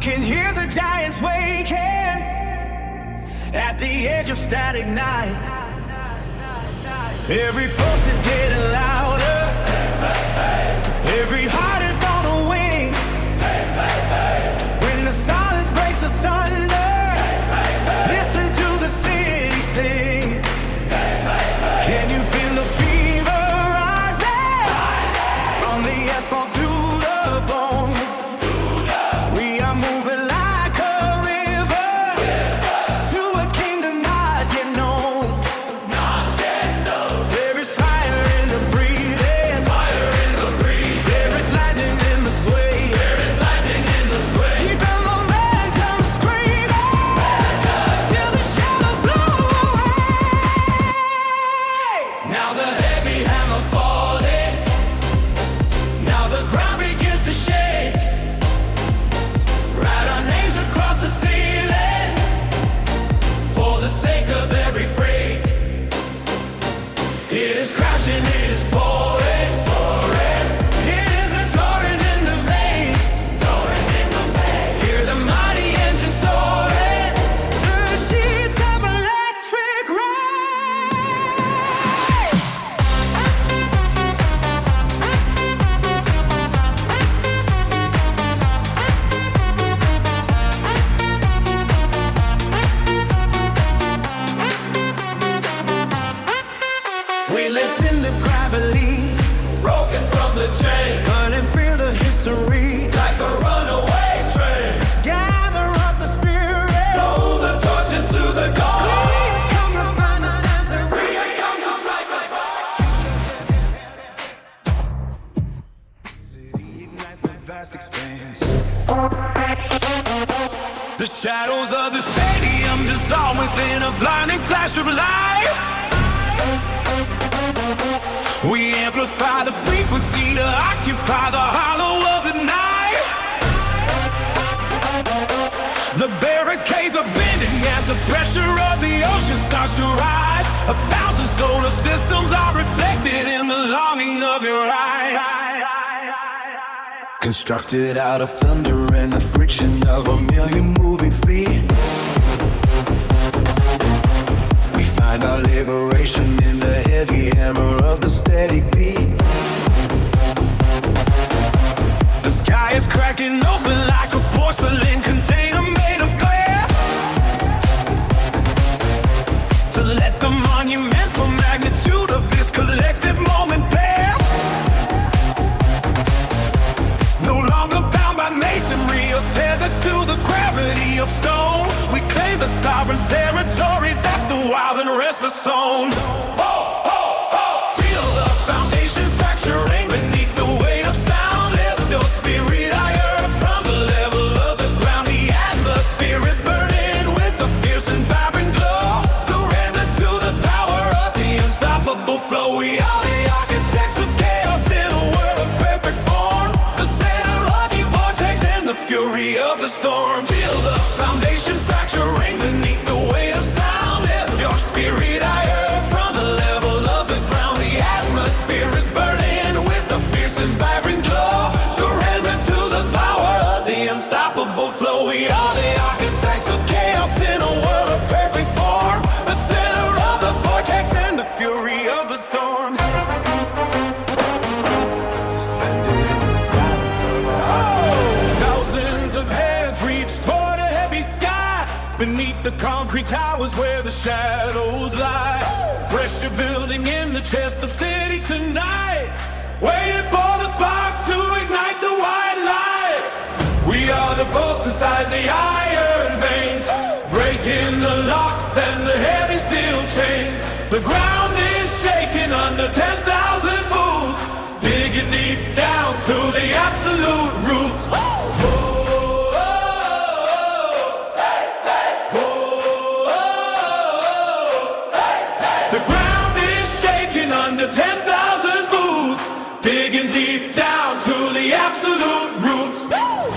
can hear the giants waking at the edge of static night. Every pulse is getting louder. Every heart is on a wing. When the silence breaks asunder, listen to the city sing. Can you feel the fever rising from the asphalt to the bone? We are moving like a river to a kingdom not yet known. There is fire in the breathing. There is lightning in the sway. Keep the momentum screaming till the shadows blow away. Now the heavy hammer falling. Now the ground begins to shake. Write our names across the ceiling for the sake of every break. It is crashing, it is pouring. It is a torrent in the vein. Hear the mighty engine soaring. The sheets of electric rain. We live in the gravity, Broken from the chain, burning feel the history. like a runaway train. Gather up the spirit. Throw the torch into the We dark. have come to find the center. We have come to strike a spark. City ignites a vast expanse. The shadows of the stadium dissolve within a blinding flash of light. We amplify the frequency to occupy the hollow of the night. The barricades are bending as the pressure of the ocean starts to rise. 1,000 solar systems are reflected in the longing of your eyes. Constructed out of thunder and the friction of a million moving feet. We find our liberation in the heavy hammer of the steady beat. The sky is cracking open like a porcelain container made of glass, to let the monumental magnitude of this collective moment pass. No longer bound by masonry or tethered to the gravity of stone, we claim the sovereign territory that the wild and restless own. Feel the foundation fracturing beneath the weight of sound. Lift your spirit higher from the level of the ground. The atmosphere is burning with a fierce and vibrant glow. Surrender to the power of the unstoppable flow. We are the architects of chaos in a world of perfect form. The center of the vortex and the fury of the storm. Feel the foundation fracturing beneath the weight of sound. Lift your spirit higher from the level of the ground. The atmosphere is burning with a fierce and vibrant glow. Surrender to the power of the unstoppable flow. We are the architects of chaos in a world of perfect form. The center of the vortex and the fury of the storm. Suspended in the silence of our hearts. Thousands of hands reach toward a heavy sky. Beneath the concrete towers where the shadows lie. Pressure building in the chest of city tonight. Waiting for the spark to ignite the white light. We are the pulse inside the iron veins, breaking the locks and the heavy steel chains. The ground is shaking under 10,000 boots, digging deep down to the absolute roots. The ground is shaking under 10,000 boots, digging deep down to the absolute roots.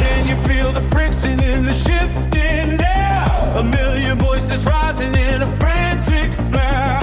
Can you feel the friction in the shifting air? A million voices rising in a frantic flare.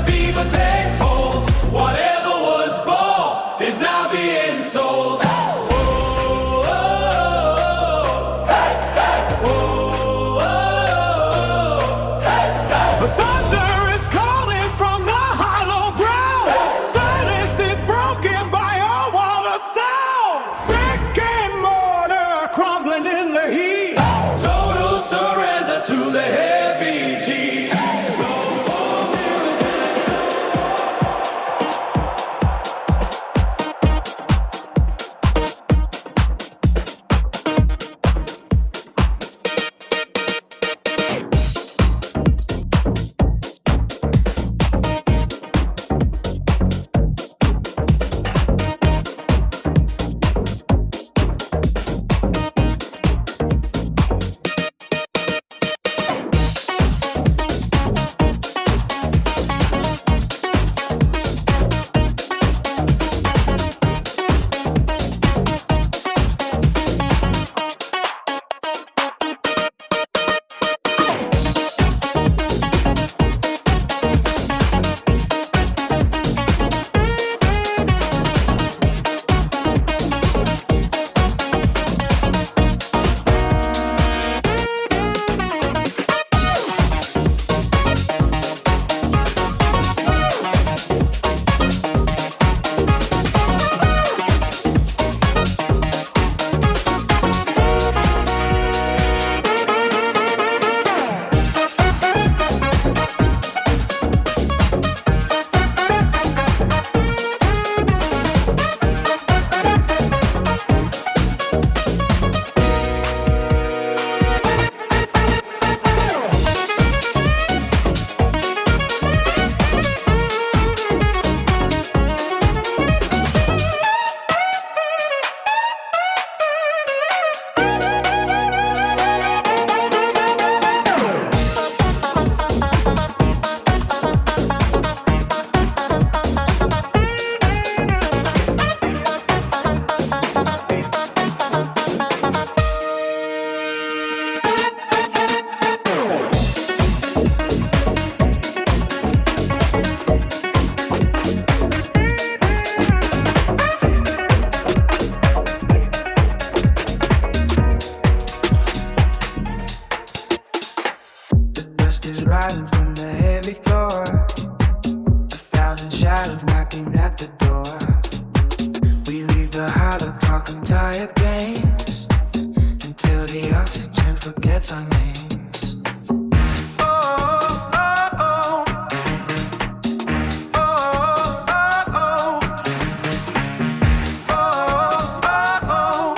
fever takes hold. Whatever was bought is now being sold. Oh, oh, oh, hey, hey, oh, oh, oh, hey, hey. The thunder is calling from the hollow ground. Silence is broken by a wall of sound. Brick and mortar crumbling in the heat. Total surrender to the heavy G. Rising from the heavy floor, 1,000 shadows knocking at the door. We leave the hollow talking tired games until the oxygen forgets our names. Oh, oh, oh. Oh, oh, oh. Oh, oh, oh.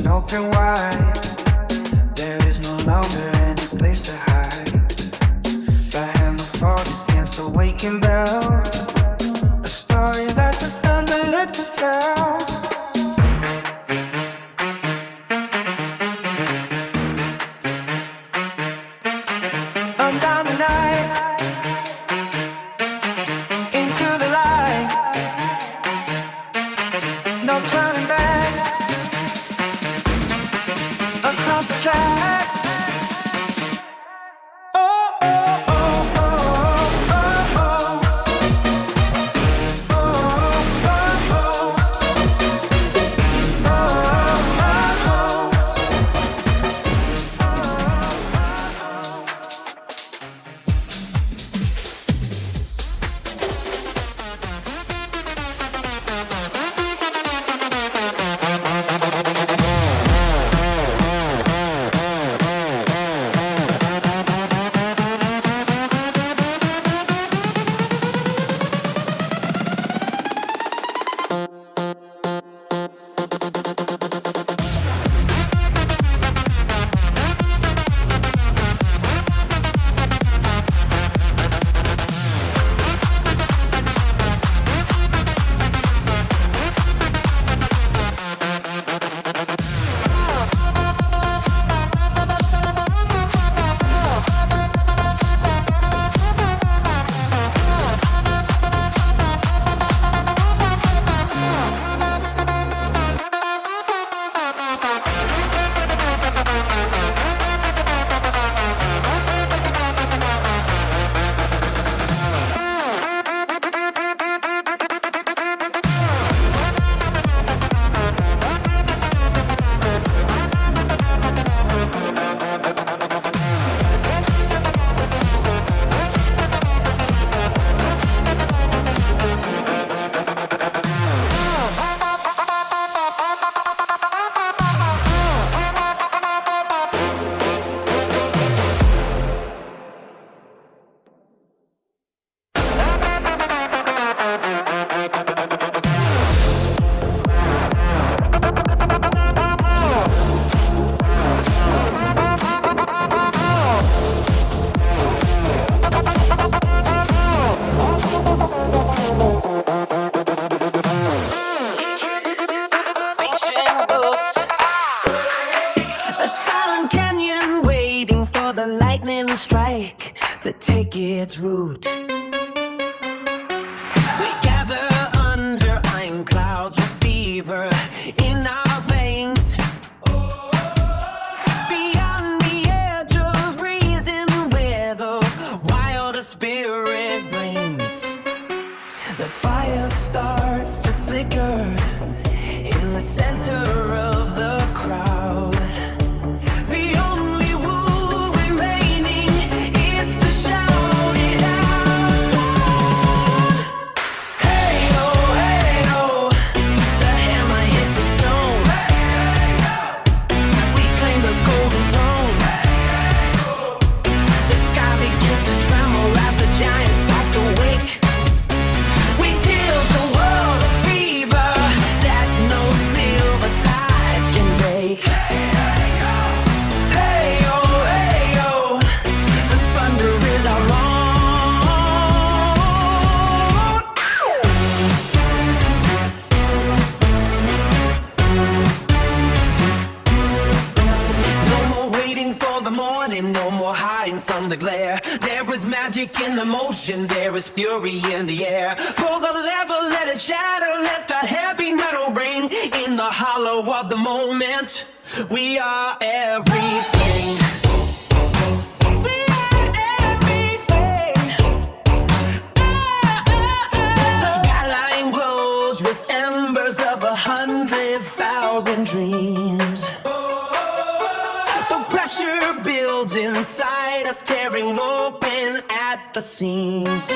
Open wide, there is no longer any place to hide. The hammer falls against the waking bell, a story that the thunder lived to tell. I'm down tonight, into the light, no turning back. Across the track. Oh, oh, oh, oh, oh, oh. Oh, oh, oh. take its root. We gather under iron clouds with fever in our veins. Beyond the edge of reason, where the wilder spirit brings. The fire starts to flicker in the center of the crowd. The only rule remaining is to shout it out loud. Hey oh, the hammer hits the stone. We claim the golden throne. The sky begins to tremble as the giant starts to wake. We kill the world of fever that no silver tide can break. Hey oh, the thunder is our own. No more waiting for the morning, no more hiding from the glare. There is magic in the motion, there is fury in the air. Pull the lever, let it shatter, let that heavy metal ring. In the hollow of the moment, we are everything. We are everything. The skyline glows with embers of 100,000 dreams. The pressure builds inside us, tearing open at the seams.